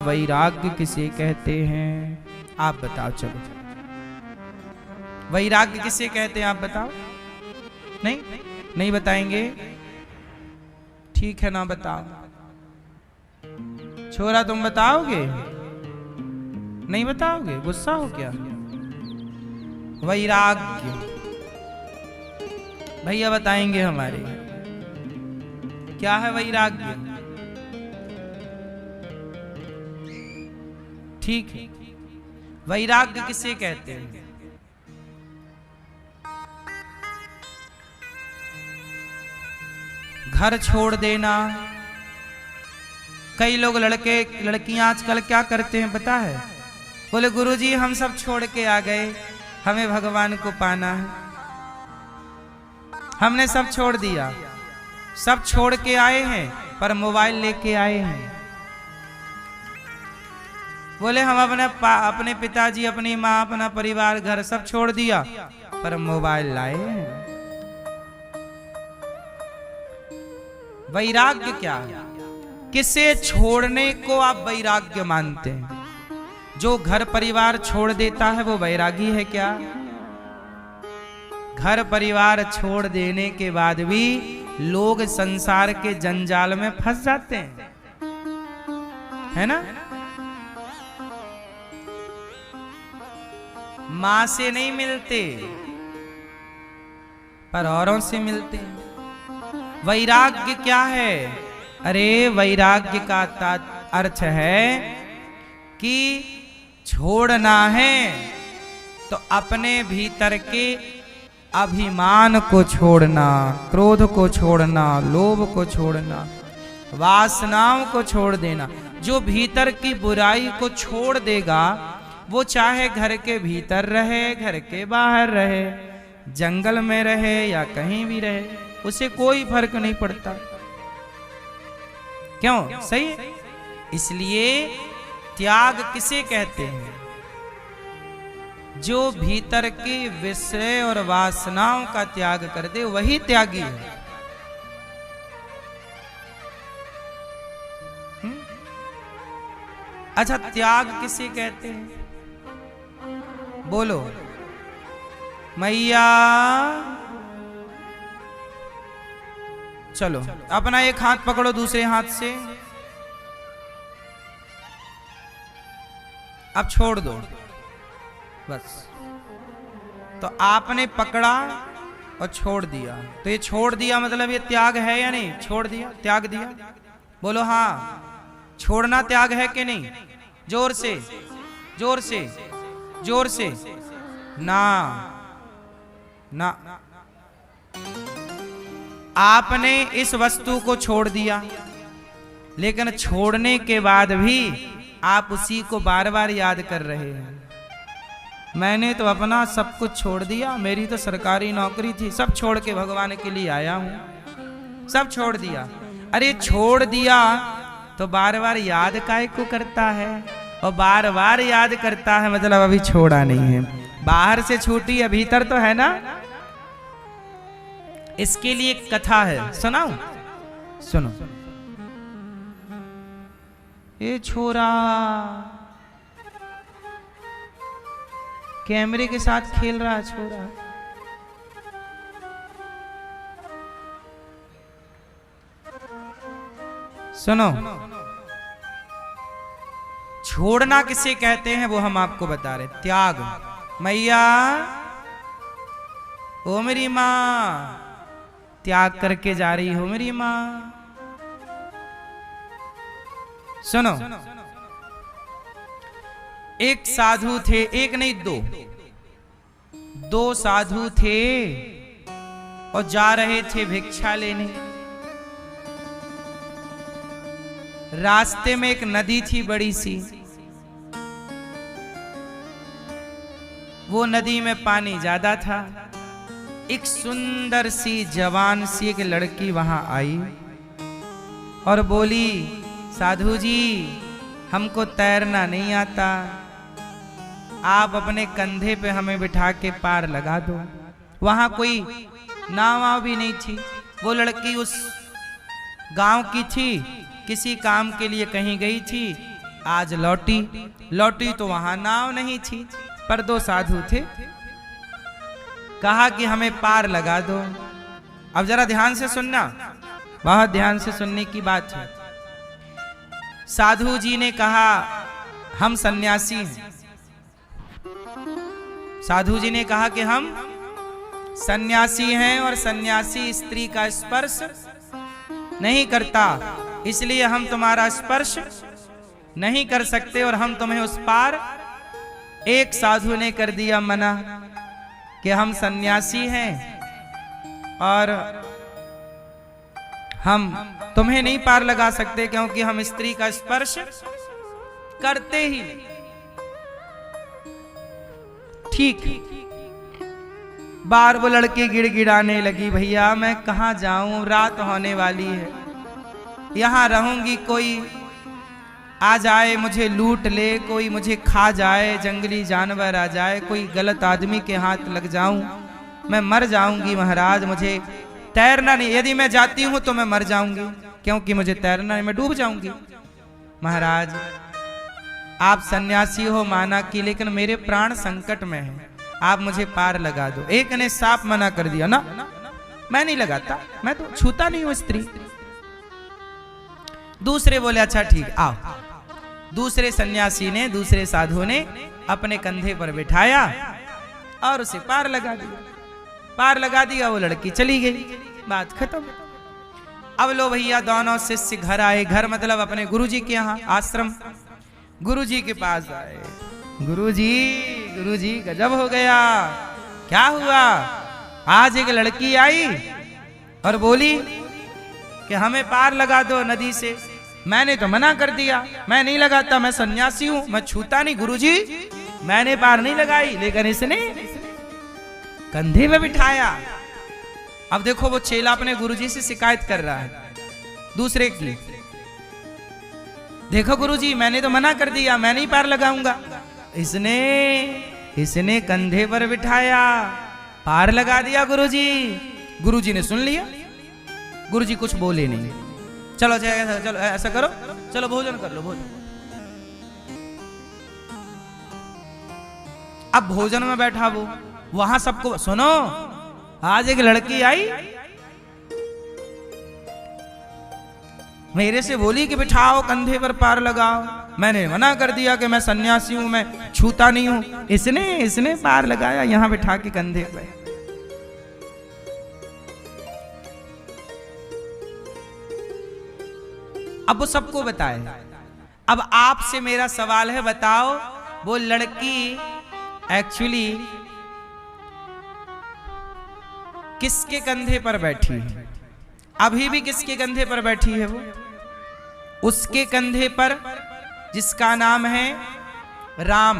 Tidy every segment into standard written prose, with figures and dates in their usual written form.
वैराग्य किसे कहते हैं? आप बताओ। चलो, वैराग्य किसे कहते हैं आप बताओ। नहीं बताएंगे? ठीक है ना, बताओ। छोरा तुम बताओगे? नहीं बताओगे? गुस्सा हो क्या? वैराग्य भैया बताएंगे हमारे। क्या है वैराग्य? ठीक है, वैराग्य किसे कहते हैं? घर छोड़ देना। कई लोग लड़के लड़कियां आजकल क्या करते हैं पता है? बोले गुरुजी हम सब छोड़ के आ गए, हमें भगवान को पाना है। हमने सब छोड़ दिया, सब छोड़ के आए हैं, पर मोबाइल लेके आए हैं। बोले हम अपने पिताजी, अपनी माँ, अपना परिवार, घर सब छोड़ दिया, पर मोबाइल लाए हैं। वैराग्य क्या है? किसे छोड़ने को आप वैराग्य मानते हैं? जो घर परिवार छोड़ देता है वो वैरागी है क्या? घर परिवार छोड़ देने के बाद भी लोग संसार के जंजाल में फंस जाते हैं, है ना? मां से नहीं मिलते, पर औरों से मिलते हैं। वैराग्य क्या है? अरे वैराग्य का अर्थ है कि छोड़ना है तो अपने भीतर के अभिमान को छोड़ना, क्रोध को छोड़ना, लोभ को छोड़ना, वासनाओं को छोड़ देना। जो भीतर की बुराई को छोड़ देगा वो चाहे घर के भीतर रहे, घर के बाहर रहे, जंगल में रहे या कहीं भी रहे, उसे कोई फर्क नहीं पड़ता। क्यों? सही है। इसलिए त्याग किसे कहते हैं? जो भीतर के विषय और वासनाओं का त्याग कर दे वही त्यागी है। अच्छा, त्याग किसे कहते हैं? बोलो मैया। चलो अपना एक हाथ पकड़ो, दूसरे हाथ से अब छोड़ दो बस। तो आपने पकड़ा और छोड़ दिया, तो ये छोड़ दिया मतलब ये त्याग है या नहीं? छोड़ दिया, त्याग दिया। बोलो हाँ, छोड़ना त्याग है कि नहीं? जोर से, जोर से, जोर से। ना ना, आपने इस वस्तु को छोड़ दिया, लेकिन छोड़ने के बाद भी आप उसी को बार बार याद कर रहे हैं। मैंने तो अपना सब कुछ छोड़ दिया, मेरी तो सरकारी नौकरी थी, सब छोड़ के भगवान के लिए आया हूं, सब छोड़ दिया। अरे छोड़ दिया तो बार बार याद काहे को करता है? और बार बार याद करता है मतलब अभी छोड़ा नहीं है। बाहर से छूटी है, भीतर तो है ना। इसके लिए एक कथा है, सुनाऊं? सुनो। ये छोरा कैमरे के साथ खेल रहा है, छोरा। सुनो, छोड़ना किसे कहते हैं वो हम आपको बता रहे। त्याग। मैया, ओ मेरी माँ, त्याग करके जा रही हो मेरी माँ। सुनो, एक साधु थे, एक नहीं दो साधु थे और जा रहे थे भिक्षा लेने। रास्ते में एक नदी थी बड़ी सी, वो नदी में पानी ज्यादा था। एक सुंदर सी जवान सी एक लड़की वहां आई और बोली, साधु जी हमको तैरना नहीं आता, आप अपने कंधे पे हमें बिठा के पार लगा दो। वहां कोई नाव भी नहीं थी। वो लड़की उस गांव की थी, किसी काम के लिए कहीं गई थी, आज लौटी। लौटी तो वहां नाव नहीं थी, पर दो साधु थे। कहा कि हमें पार लगा दो। अब जरा ध्यान से सुनना, बहुत ध्यान से सुनने की बात है। साधु जी ने कहा हम सन्यासी हैं। साधु जी ने कहा कि हम सन्यासी हैं और सन्यासी स्त्री का स्पर्श नहीं करता, इसलिए हम तुम्हारा स्पर्श नहीं कर सकते और हम तुम्हें उस पार। एक साधु ने कर दिया मना कि हम सन्यासी हैं और हम तुम्हें नहीं पार लगा सकते, क्योंकि हम स्त्री का स्पर्श करते ही नहीं। ठीक बार वो लड़की गिड़गिड़ाने लगी, भैया मैं कहां जाऊं, रात होने वाली है, यहां रहूंगी, कोई आ जाए मुझे लूट ले, कोई मुझे खा जाए, जंगली जानवर आ जाए, कोई गलत आदमी के हाथ लग जाऊं, मैं मर जाऊंगी महाराज, मुझे तैरना नहीं, यदि मैं जाती हूं तो मैं मर जाऊंगी, क्योंकि मुझे तैरना नहीं, मैं डूब जाऊंगी। महाराज आप सन्यासी हो माना कि, लेकिन मेरे प्राण संकट में हैं, आप मुझे पार लगा दो। एक ने साफ मना कर दिया, ना मैं नहीं लगाता, मैं तो छूता नहीं हूं स्त्री। दूसरे बोले अच्छा ठीक आओ। दूसरे सन्यासी ने, दूसरे साधु ने अपने कंधे पर बिठाया और उसे पार लगा दिया। पार लगा दिया, वो लड़की चली गई, बात खत्म। अब लो भैया दोनों शिष्य घर आए, घर मतलब अपने गुरुजी के यहाँ आश्रम। गुरुजी के पास आए, गुरुजी गजब हो गया, क्या हुआ? आज एक लड़की आई और बोली कि हमें पार लगा दो नदी से। मैंने तो मना कर दिया, मैं नहीं लगाता, मैं सन्यासी हूं, मैं छूता नहीं। गुरुजी मैंने पार नहीं लगाई, लेकिन इसने कंधे पे बिठाया। अब देखो वो चेला अपने गुरुजी से शिकायत कर रहा है दूसरे की, देखो गुरुजी मैंने तो मना कर दिया, मैं नहीं पार लगाऊंगा, इसने कंधे पर बिठाया, पार लगा दिया गुरुजी। गुरुजी ने सुन लिया, गुरुजी कुछ बोले नहीं। चलो चलो ऐसा करो, चलो भोजन कर लो, भोजन। अब भोजन में बैठा वो, वहां सबको सुनो, आज एक लड़की आई मेरे से बोली कि बिठाओ कंधे पर पार लगाओ, मैंने मना कर दिया कि मैं सन्यासी हूं, मैं छूता नहीं हूं। इसने पार लगाया यहां बिठा के कंधे पे। अब वो सबको बताए। अब आपसे मेरा सवाल है, बताओ वो लड़की एक्चुअली किसके कंधे पर बैठी है? अभी भी किसके कंधे पर बैठी है वो? उसके कंधे पर जिसका नाम है राम।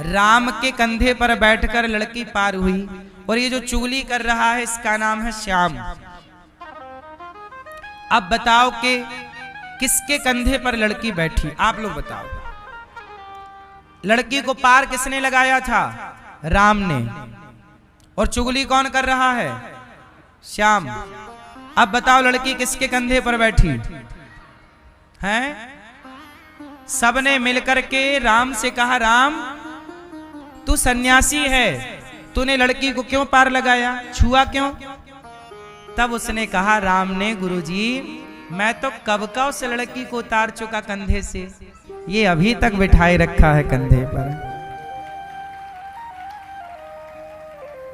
राम के कंधे पर बैठकर लड़की पार हुई। और ये जो चुगली कर रहा है इसका नाम है श्याम। अब बताओ कि किसके कंधे पर लड़की बैठी? आप लोग बताओ। लड़की को पार किसने लगाया था? राम ने। और चुगली कौन कर रहा है? श्याम। अब बताओ लड़की किसके कंधे पर बैठी है? सबने मिलकर के राम से कहा, राम तू सन्यासी है, तूने लड़की को क्यों पार लगाया, छुआ क्यों? तब उसने कहा, राम ने, गुरुजी मैं तो कब का उस लड़की को उतार चुका कंधे से, ये अभी तक बिठाए रखा है कंधे पर।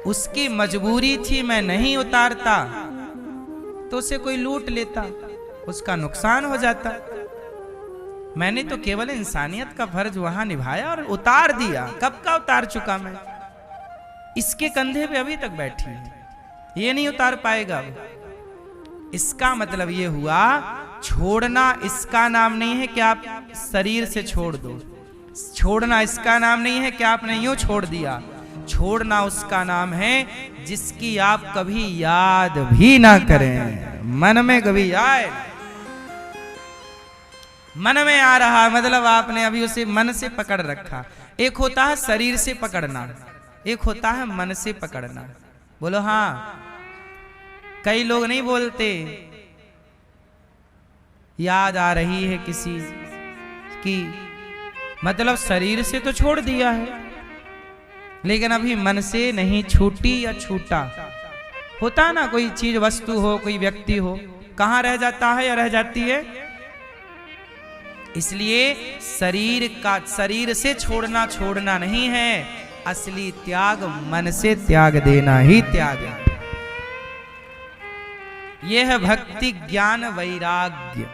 उसकी मजबूरी थी, मैं नहीं उतारता तो उसे कोई लूट लेता, उसका नुकसान हो जाता। मैंने तो केवल इंसानियत का फर्ज वहां निभाया और उतार दिया। कब का उतार चुका मैं, इसके कंधे पे अभी तक बैठी है, ये नहीं उतार पाएगा। इसका मतलब ये हुआ, छोड़ना इसका नाम नहीं है कि आप शरीर से छोड़ दो। छोड़ना इसका नाम नहीं है कि आपने यूं छोड़ दिया। छोड़ना उसका नाम है जिसकी आप कभी याद भी ना करें, मन में कभी आए। मन में आ रहा मतलब आपने अभी उसे मन से पकड़ रखा। एक होता है शरीर से पकड़ना, एक होता है मन से पकड़ना। बोलो हाँ। कई लोग नहीं बोलते, याद आ रही है किसी, कि मतलब शरीर से तो छोड़ दिया है, लेकिन अभी मन से नहीं छूटी या छूटा। होता ना, कोई चीज वस्तु हो, कोई व्यक्ति हो, कहाँ रह जाता है या रह जाती है। इसलिए शरीर से छोड़ना नहीं है, असली त्याग मन से त्याग देना ही त्याग है। यह है भक्ति ज्ञान वैराग्य।